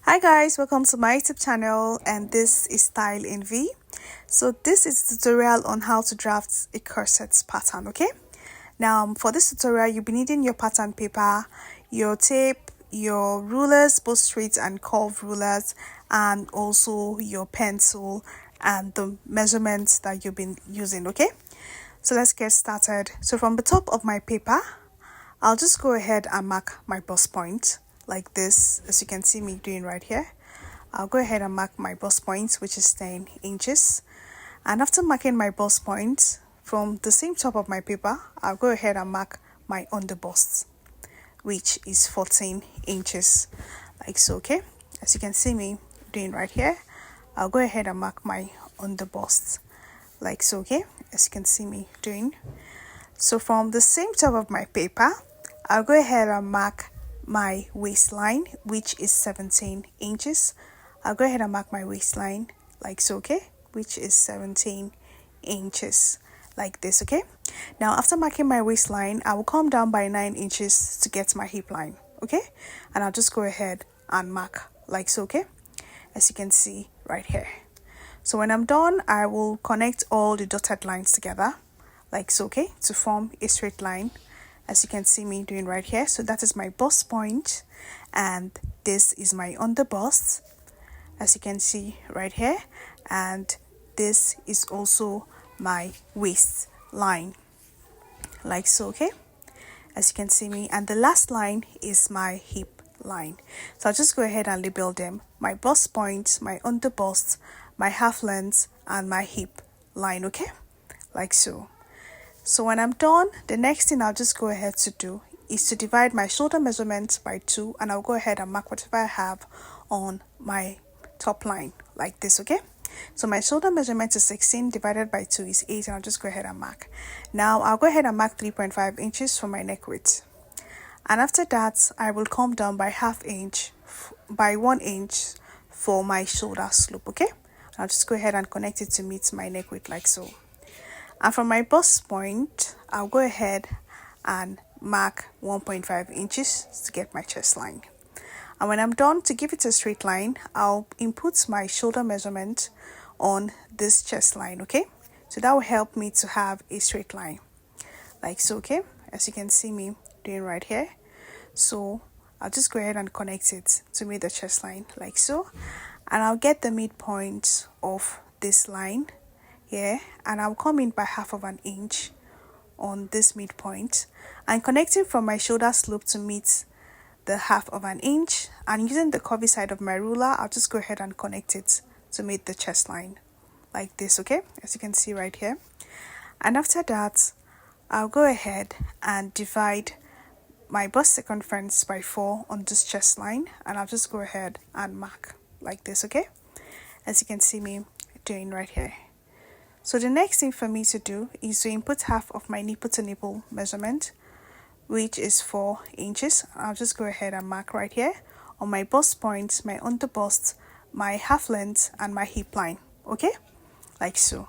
Hi guys, welcome to my YouTube channel, and this is Style in V. So this is a tutorial on how to draft a corset pattern, okay? Now for this tutorial you'll be needing your pattern paper, your tape, your rulers, both straight and curved rulers, and also your pencil and the measurements that you've been using, okay? So let's get started. So from the top of my paper, I'll just go ahead and mark my bust point like this, as you can see me doing right here. I'll go ahead and mark my bust point, which is 10 inches. And after marking my bust point, from the same top of my paper, I'll go ahead and mark my underbust, which is 14 inches, like so, okay? As you can see me doing right here, I'll go ahead and mark my underbust, like so, okay? As you can see me doing. So from the same top of my paper, I'll go ahead and mark my waistline, which is 17 inches. I'll go ahead and mark my waistline like so, okay, which is 17 inches, like this, okay? Now after marking my waistline, I will come down by 9 inches to get my hip line, okay? And I'll just go ahead and mark like so, okay? As you can see right here. So when I'm done, I will connect all the dotted lines together like so, okay, to form a straight line, as you can see me doing right here. So that is my bust point, and this is my underbust, as you can see right here, and this is also my waist line, like so, okay, as you can see me. And the last line is my hip line. So I'll just go ahead and label them: my bust point, my underbust, my half length, and my hip line, okay, like so. So when I'm done, the next thing I'll just go ahead to do is to divide my shoulder measurement by 2, and I'll go ahead and mark whatever I have on my top line like this, okay? So my shoulder measurement is 16, divided by 2 is 8, and I'll just go ahead and mark. Now I'll go ahead and mark 3.5 inches for my neck width. And after that, I will come down by half inch, by 1 inch for my shoulder slope, okay? I'll just go ahead and connect it to meet my neck width like so. And from my bust point, I'll go ahead and mark 1.5 inches to get my chest line. And when I'm done, to give it a straight line, I'll input my shoulder measurement on this chest line, okay? So that will help me to have a straight line, like so, okay? As you can see me doing right here. So I'll just go ahead and connect it to meet the chest line, like so. And I'll get the midpoint of this line here, and I'll come in by half of an inch on this midpoint, and connecting from my shoulder slope to meet the half of an inch, and using the curvy side of my ruler, I'll just go ahead and connect it to meet the chest line like this, okay, as you can see right here. And after that, I'll go ahead and divide my bust circumference by 4 on this chest line, and I'll just go ahead and mark like this, okay, as you can see me doing right here. So the next thing for me to do is to input half of my nipple to nipple measurement, which is 4 inches. I'll just go ahead and mark right here on my bust point, my underbust, my half length, and my hip line, okay, like so.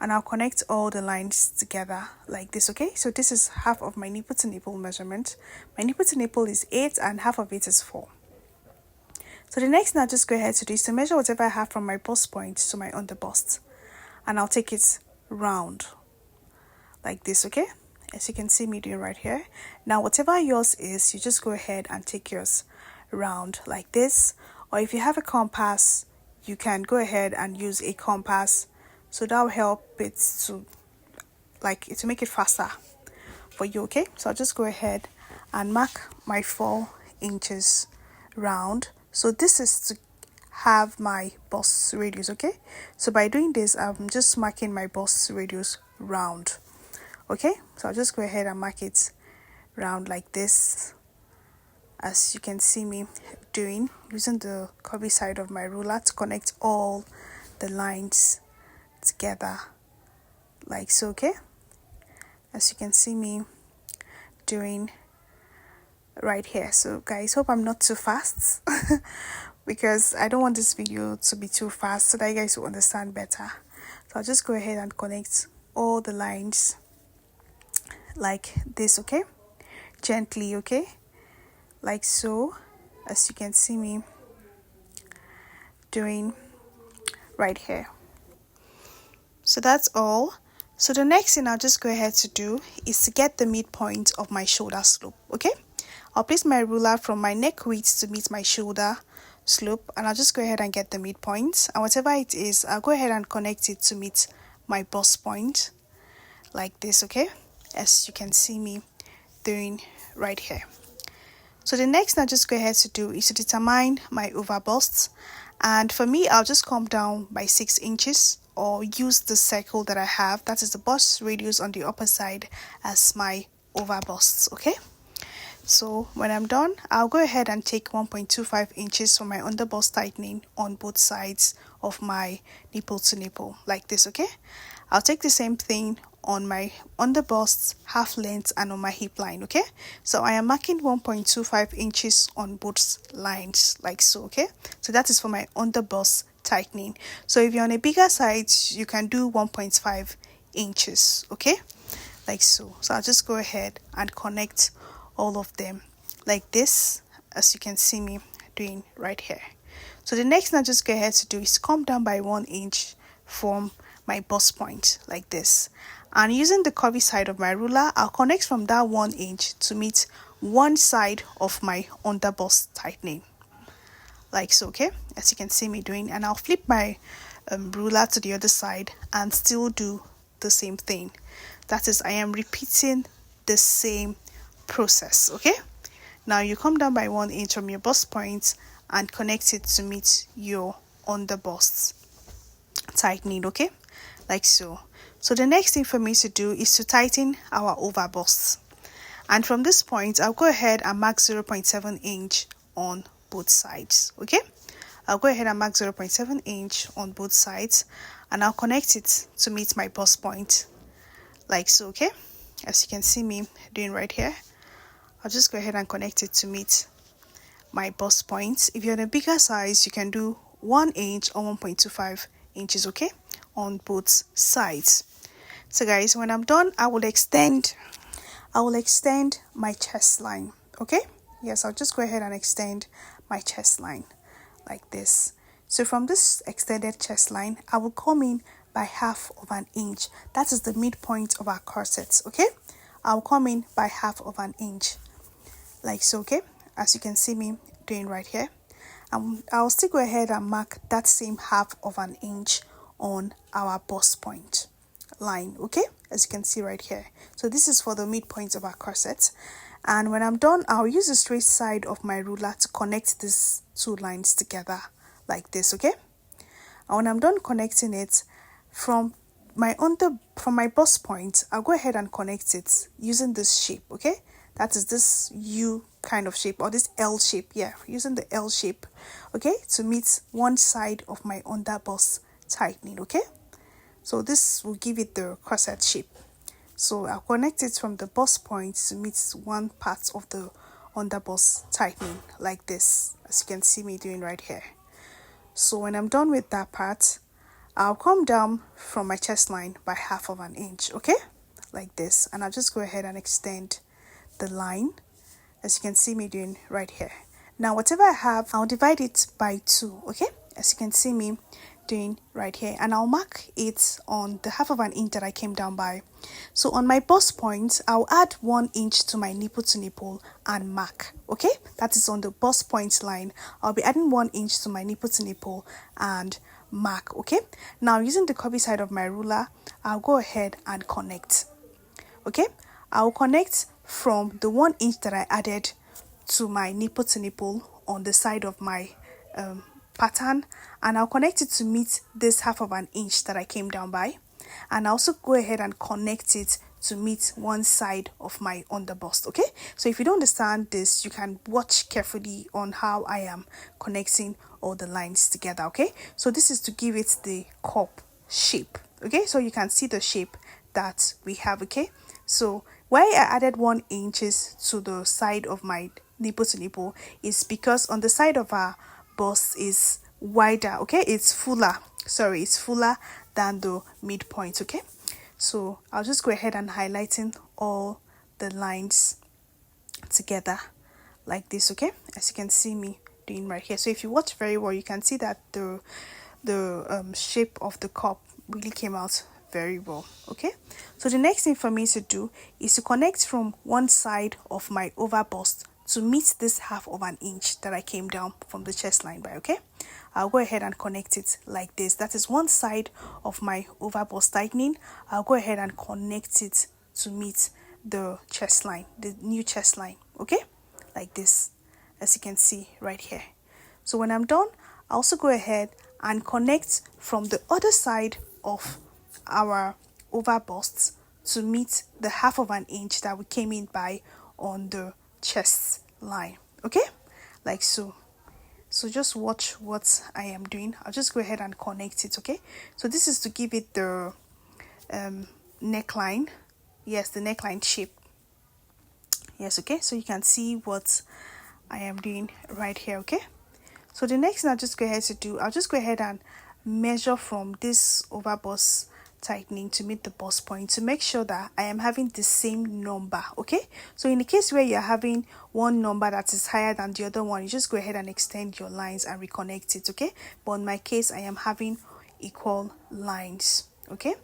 And I'll connect all the lines together like this, okay? So this is half of my nipple to nipple measurement. My nipple to nipple is 8, and half of it is 4. So the next thing I'll just go ahead to do is to measure whatever I have from my bust point to my underbust, and I'll take it round like this, okay, as you can see me doing right here. Now whatever yours is, you just go ahead and take yours round like this, or if you have a compass, you can go ahead and use a compass, so that will help it to make it faster for you, okay? So I'll just go ahead and mark my 4 inches round. So this is to have my bust radius, okay? So by doing this, I'm just marking my bust radius round, okay? So I'll just go ahead and mark it round like this, as you can see me doing, using the curvy side of my ruler to connect all the lines together like so, okay, as you can see me doing right here. So guys, hope I'm not too fast because I don't want this video to be too fast, so that you guys will understand better. So I'll just go ahead and connect all the lines like this, okay, gently, okay, like so, as you can see me doing right here. So that's all. So the next thing I'll just go ahead to do is to get the midpoint of my shoulder slope. Okay, I'll place my ruler from my neck width to meet my shoulder slope, and I'll just go ahead and get the midpoint, and whatever it is, I'll go ahead and connect it to meet my bust point like this. Okay, as you can see me doing right here. So the next thing I'll just go ahead to do is to determine my over bust, and for me I'll just come down by 6 inches or use the circle that I have, that is the bust radius on the upper side, as my over bust. Okay, so when I'm done, I'll go ahead and take 1.25 inches for my under bust tightening on both sides of my nipple to nipple like this. Okay, I'll take the same thing on my under bust half length and on my hip line. Okay, so I am marking 1.25 inches on both lines like so. Okay, so that is for my under bust tightening. So if you're on a bigger size, you can do 1.5 inches. Okay, like so. So I'll just go ahead and connect all of them like this, as you can see me doing right here. So the next thing I just go ahead to do is come down by 1 inch from my bust point like this, and using the curvy side of my ruler, I'll connect from that 1 inch to meet one side of my under bust tightening like so. Okay, as you can see me doing, and I'll flip my ruler to the other side and still do the same thing. That is, I am repeating the same process. Okay, now you come down by 1 inch from your bust point and connect it to meet your under bust tightening. Okay, like so. So the next thing for me to do is to tighten our over bust, and from this point I'll go ahead and mark 0.7 inch on both sides. Okay, I'll go ahead and mark 0.7 inch on both sides, and I'll connect it to meet my bust point like so. Okay, as you can see me doing right here, I'll just go ahead and connect it to meet my bust point. If you're in a bigger size, you can do 1 inch or 1.25 inches. Okay, on both sides. So guys, when I'm done, I will extend my chest line. Okay, yes, I'll just go ahead and extend my chest line like this. So from this extended chest line, I will come in by 1/2 inch. That is the midpoint of our corset. Okay, I'll come in by 1/2 inch like so. Okay, as you can see me doing right here, I'll still go ahead and mark that same 1/2 inch on our bust point line. Okay, as you can see right here. So this is for the midpoint of our corset, and when I'm done, I'll use the straight side of my ruler to connect these two lines together like this. Okay, and when I'm done connecting it from my bust point, I'll go ahead and connect it using this shape. Okay, that is this U kind of shape, or this L shape. Yeah, using the L shape. Okay, to meet one side of my under bust tightening. Okay, so this will give it the corset shape. So I'll connect it from the bust point to meet one part of the under bust tightening like this, as you can see me doing right here. So when I'm done with that part, I'll come down from my chest line by 1/2 inch. Okay, like this, and I'll just go ahead and extend the line, as you can see me doing right here. Now whatever I have, I'll divide it by 2. Okay, as you can see me doing right here, and I'll mark it on the 1/2 inch that I came down by. So on my bust point, I'll add 1 inch to my nipple to nipple and mark. Okay, that is on the bust point line. I'll be adding 1 inch to my nipple to nipple and mark. Okay, now using the curvy side of my ruler, I'll go ahead and connect. Okay, I'll connect from the 1 inch that I added to my nipple to nipple on the side of my pattern, and I'll connect it to meet this 1/2 inch that I came down by, and I'll also go ahead and connect it to meet one side of my under bust. Okay, so if you don't understand this, you can watch carefully on how I am connecting all the lines together. Okay, so this is to give it the cup shape. Okay, so you can see the shape that we have. Okay, so why I added 1 inches to the side of my nipple to nipple is because on the side of our bust is wider. Okay, it's fuller than the midpoint. Okay, so I'll just go ahead and highlighting all the lines together like this. Okay, as you can see me doing right here. So if you watch very well, you can see that the shape of the cup really came out very well. Okay, so the next thing for me to do is to connect from one side of my over bust to meet this 1/2 inch that I came down from the chest line by. Okay, I'll go ahead and connect it like this. That is one side of my over bust tightening. I'll go ahead and connect it to meet the chest line, the new chest line. Okay, like this, as you can see right here. So when I'm done, I also go ahead and connect from the other side of our over busts to meet the 1/2 inch that we came in by on the chest line. Okay, like so. So just watch what I am doing. I'll just go ahead and connect it. Okay, so this is to give it the neckline. Yes, the neckline shape. Yes, okay, so you can see what I am doing right here. Okay, so the next thing I'll just go ahead to do, I'll just go ahead and measure from this over bust tightening to meet the bust point to make sure that I am having the same number. Okay, so in the case where you're having one number that is higher than the other one, you just go ahead and extend your lines and reconnect it. Okay, but in my case, I am having equal lines. Okay,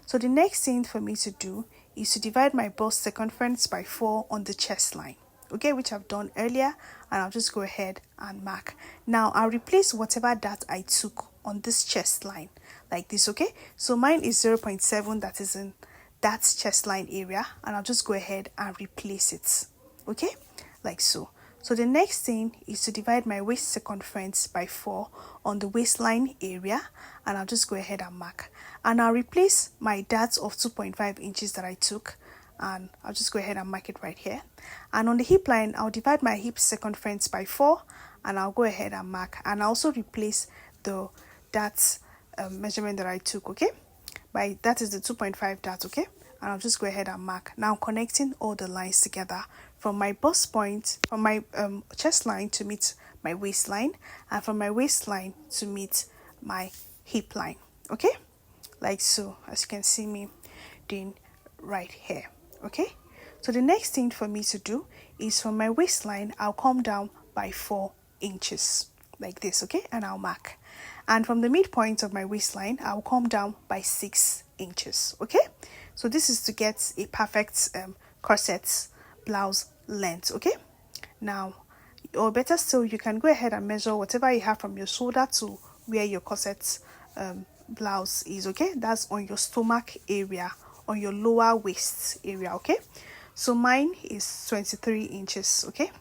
so the next thing for me to do is to divide my bust circumference by 4 on the chest line. Okay, which I've done earlier, and I'll just go ahead and mark. Now I'll replace whatever that I took on this chest line like this. Okay, so mine is 0.7 that is in that chest line area, and I'll just go ahead and replace it. Okay, like so. So the next thing is to divide my waist circumference by 4 on the waistline area, and I'll just go ahead and mark. And I'll replace my darts of 2.5 inches that I took, and I'll just go ahead and mark it right here. And on the hip line, I'll divide my hip circumference by 4, and I'll go ahead and mark. And I'll also replace the darts measurement that I took. Okay, that is the 2.5 dart. Okay, and I'll just go ahead and mark. Now connecting all the lines together from my bust point, from my chest line to meet my waistline, and from my waistline to meet my hip line. Okay, like so, as you can see me doing right here. Okay, so the next thing for me to do is from my waistline, I'll come down by 4 inches like this. Okay, and I'll mark. And from the midpoint of my waistline, I'll come down by 6 inches. Okay, so this is to get a perfect corset blouse length. Okay, now, or better still, you can go ahead and measure whatever you have from your shoulder to where your corset blouse is. Okay, that's on your stomach area, on your lower waist area. Okay, so mine is 23 inches. Okay,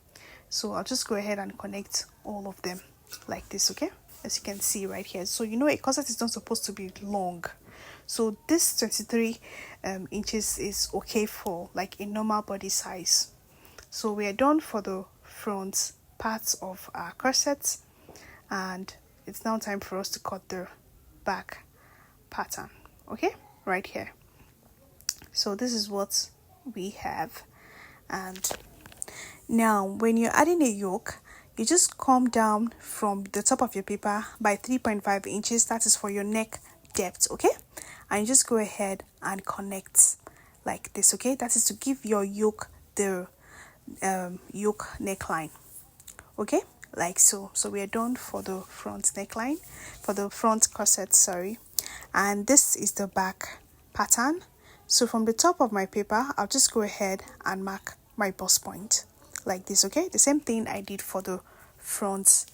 so I'll just go ahead and connect all of them like this. Okay, as you can see right here. So you know a corset is not supposed to be long, so this 23 inches is okay for like a normal body size. So we are done for the front parts of our corset, and it's now time for us to cut the back pattern. Okay, right here. So this is what we have. And now when you're adding a yoke, you just come down from the top of your paper by 3.5 inches. That is for your neck depth. Okay, and you just go ahead and connect like this. Okay, that is to give your yoke the yoke neckline. Okay, like so. So we are done for the front neckline, for the front corset, sorry. And this is the back pattern. So from the top of my paper, I'll just go ahead and mark my bust point like this. Okay, the same thing I did for the front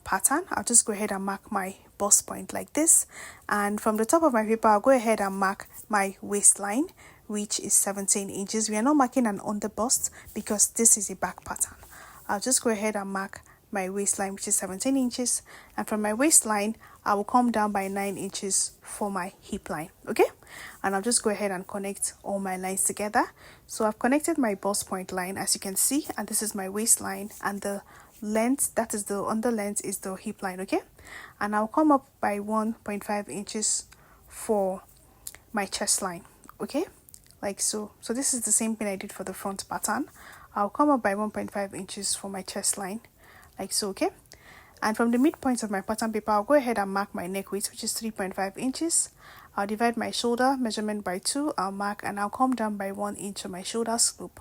pattern. I'll just go ahead and mark my bust point like this, and from the top of my paper, I'll go ahead and mark my waistline, which is 17 inches. We are not marking an under bust because this is a back pattern. I'll just go ahead and mark my waistline, which is 17 inches, and from my waistline, I will come down by 9 inches for my hip line. Okay, and I'll just go ahead and connect all my lines together. So I've connected my bust point line, as you can see, and this is my waistline, and the length, that is the under length, is the hip line. Okay, and I'll come up by 1.5 inches for my chest line. Okay, like so. So this is the same thing I did for the front pattern. I'll come up by 1.5 inches for my chest line like so. Okay, and from the midpoint of my pattern paper, I'll go ahead and mark my neck width, which is 3.5 inches. I'll divide my shoulder measurement by 2. I'll mark, and I'll come down by 1 inch on my shoulder slope,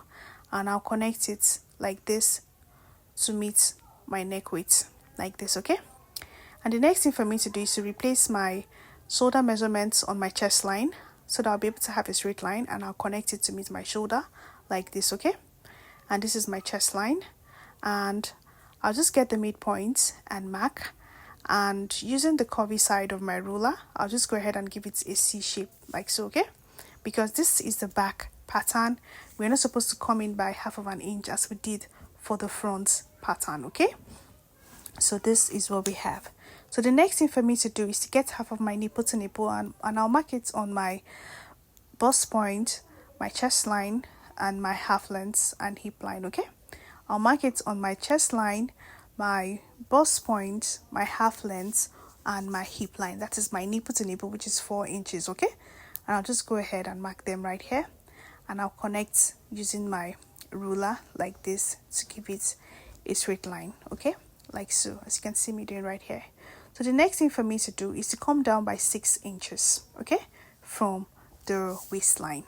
and I'll connect it like this to meet my neck width like this, okay? And the next thing for me to do is to replace my shoulder measurements on my chest line so that I'll be able to have a straight line, and I'll connect it to meet my shoulder like this, okay? And this is my chest line, and I'll just get the midpoint and mark, and using the curvy side of my ruler, I'll just go ahead and give it a C shape like so, okay? Because this is the back pattern, we're not supposed to come in by 1/2 inch as we did for the front pattern, okay? So this is what we have. So the next thing for me to do is to get half of my nipple to nipple, and I'll mark it on my bust point, my chest line, and my half length and hip line, okay? I'll mark it on my chest line, my bust point, my half length, and my hip line. That is my nipple to nipple, which is 4 inches, okay? And I'll just go ahead and mark them right here, and I'll connect using my ruler like this to give it a straight line, okay? Like so, as you can see me doing right here. So the next thing for me to do is to come down by 6 inches, okay, from the waistline.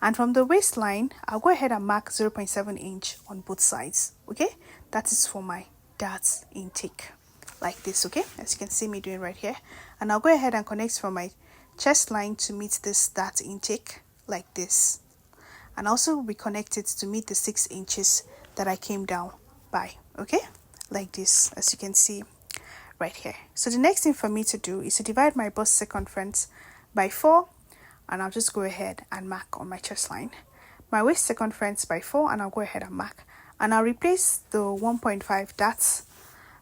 And from the waistline, I'll go ahead and mark 0.7 inch on both sides, okay? That is for my dart intake, like this, okay? As you can see me doing right here. And I'll go ahead and connect from my chest line to meet this dart intake, like this. And also reconnect it to meet the 6 inches that I came down by, okay? Like this, as you can see right here. So the next thing for me to do is to divide my bust circumference by 4, and I'll just go ahead and mark on my chest line. My waist circumference by 4, and I'll go ahead and mark. And I'll replace the 1.5 darts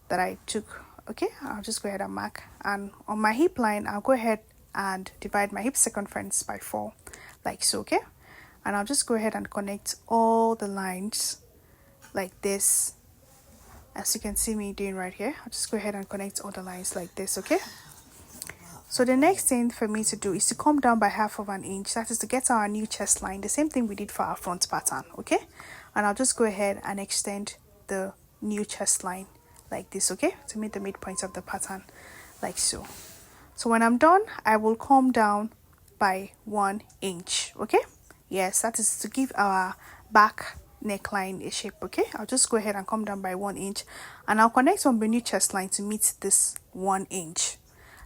that I took, okay? I'll just go ahead and mark. And on my hip line, I'll go ahead and divide my hip circumference by 4, like so, okay? And I'll just go ahead and connect all the lines like this, as you can see me doing right here. I'll just go ahead and connect all the lines like this, okay? So the next thing for me to do is to come down by 1/2 inch. That is to get our new chest line, the same thing we did for our front pattern, okay? And I'll just go ahead and extend the new chest line like this, okay, to meet the midpoint of the pattern, like so. So when I'm done, I will come down by 1 inch, okay? Yes, that is to give our back neckline a shape, okay? I'll just go ahead and come down by 1 inch, and I'll connect from the new chest line to meet this 1 inch,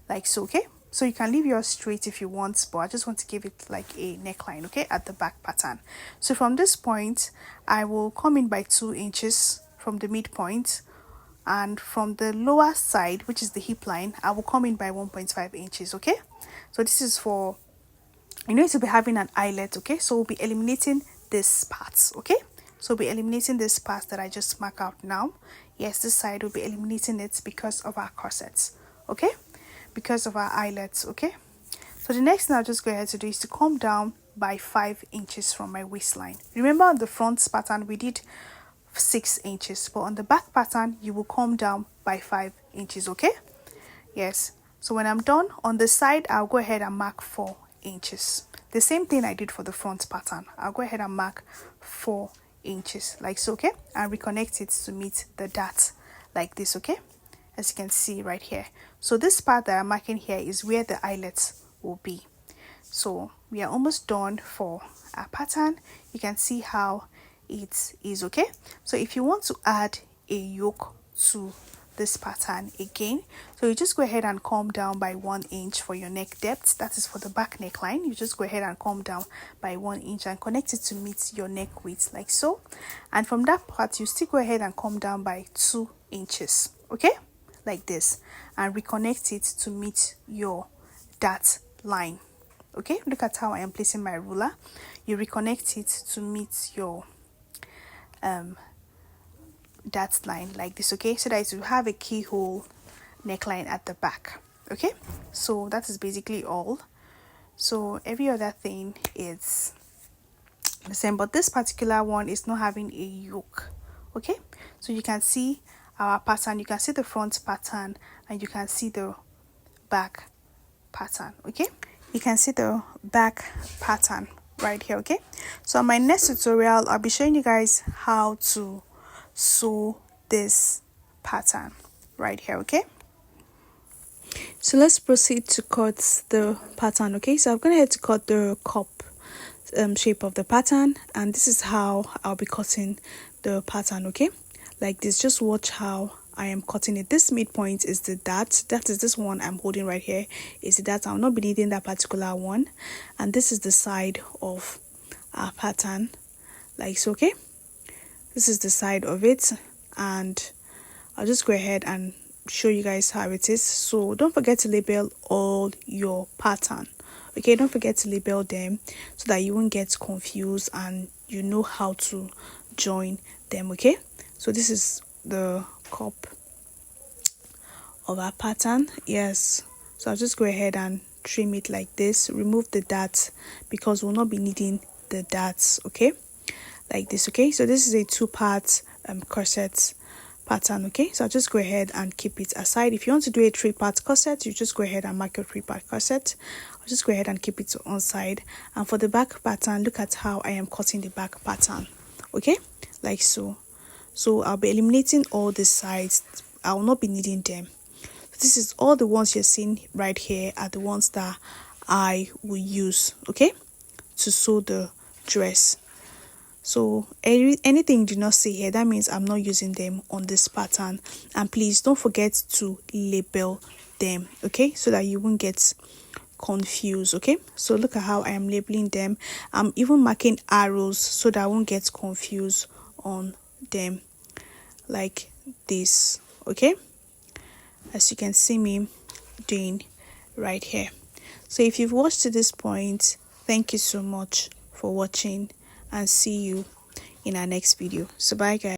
like so, okay? So you can leave yours straight if you want, but I just want to give it like a neckline, okay, at the back pattern. So from this point, I will come in by 2 inches from the midpoint, and from the lower side, which is the hip line, I will come in by 1.5 inches, okay? So this is for, you need to be having an eyelet, okay? So we'll be eliminating this part, okay? So we'll be eliminating this part that I just mark out now. Yes, this side will be eliminating it because of our corsets, okay? Because of our eyelets, okay? So the next thing I'll just go ahead to do is to come down by 5 inches from my waistline. Remember on the front pattern we did 6 inches, but on the back pattern you will come down by 5 inches, okay? Yes. So when I'm done on the side, I'll go ahead and mark 4 inches. The same thing I did for the front pattern. I'll go ahead and mark 4 inches like so, okay? And reconnect it to meet the dart like this, okay? As you can see right here. So this part that I'm marking here is where the eyelets will be. So we are almost done for our pattern. You can see how it is, okay? So if you want to add a yoke to this pattern again, so you just go ahead and come down by 1 inch for your neck depth. That is for the back neckline. You just go ahead and come down by 1 inch and connect it to meet your neck width like so. And from that part, you still go ahead and come down by 2 inches, okay, like this, and reconnect it to meet your dart line, okay? Look at how I am placing my ruler. You reconnect it to meet your dart line like this, okay, so that you have a keyhole neckline at the back, okay? So that is basically all. So every other thing is the same, but this particular one is not having a yoke, okay? So you can see our pattern, you can see the front pattern, and you can see the back pattern, okay? You can see the back pattern right here, okay? So on my next tutorial, I'll be showing you guys how to sew this pattern right here, okay? So let's proceed to cut the pattern, okay? So I'm going to head to cut the cup shape of the pattern, and this is how I'll be cutting the pattern, okay? like this. Just watch how I am cutting it. This midpoint is the dart. That is this one I'm holding right here. Is the dart. I'll not be needing that particular one. And this is the side of our pattern, like so. Okay, this is the side of it, and I'll just go ahead and show you guys how it is. So don't forget to label all your pattern. Okay, don't forget to label them so that you won't get confused and you know how to join them. Okay, so this is the cup of our pattern. Yes, so I'll just go ahead and trim it like this. Remove the darts because we'll not be needing the darts. Okay, like this. Okay, so this is a two-part corset pattern. Okay, so I'll just go ahead and keep it aside. If you want to do a three-part corset, you just go ahead and mark your three-part corset. I'll just go ahead and keep it to one side. And for the back pattern, look at how I am cutting the back pattern. Okay, like so. So I'll be eliminating all the sides. I will not be needing them. This is all the ones you're seeing right here are the ones that I will use, okay, to sew the dress. So anything you do not see here, that means I'm not using them on this pattern. And please don't forget to label them, okay, so that you won't get confused. Okay, so look at how I am labeling them. I'm even marking arrows so that I won't get confused on them, like this. Okay, as you can see me doing right here. So if you've watched to this point, thank you so much for watching, and see you in our next video. So bye guys.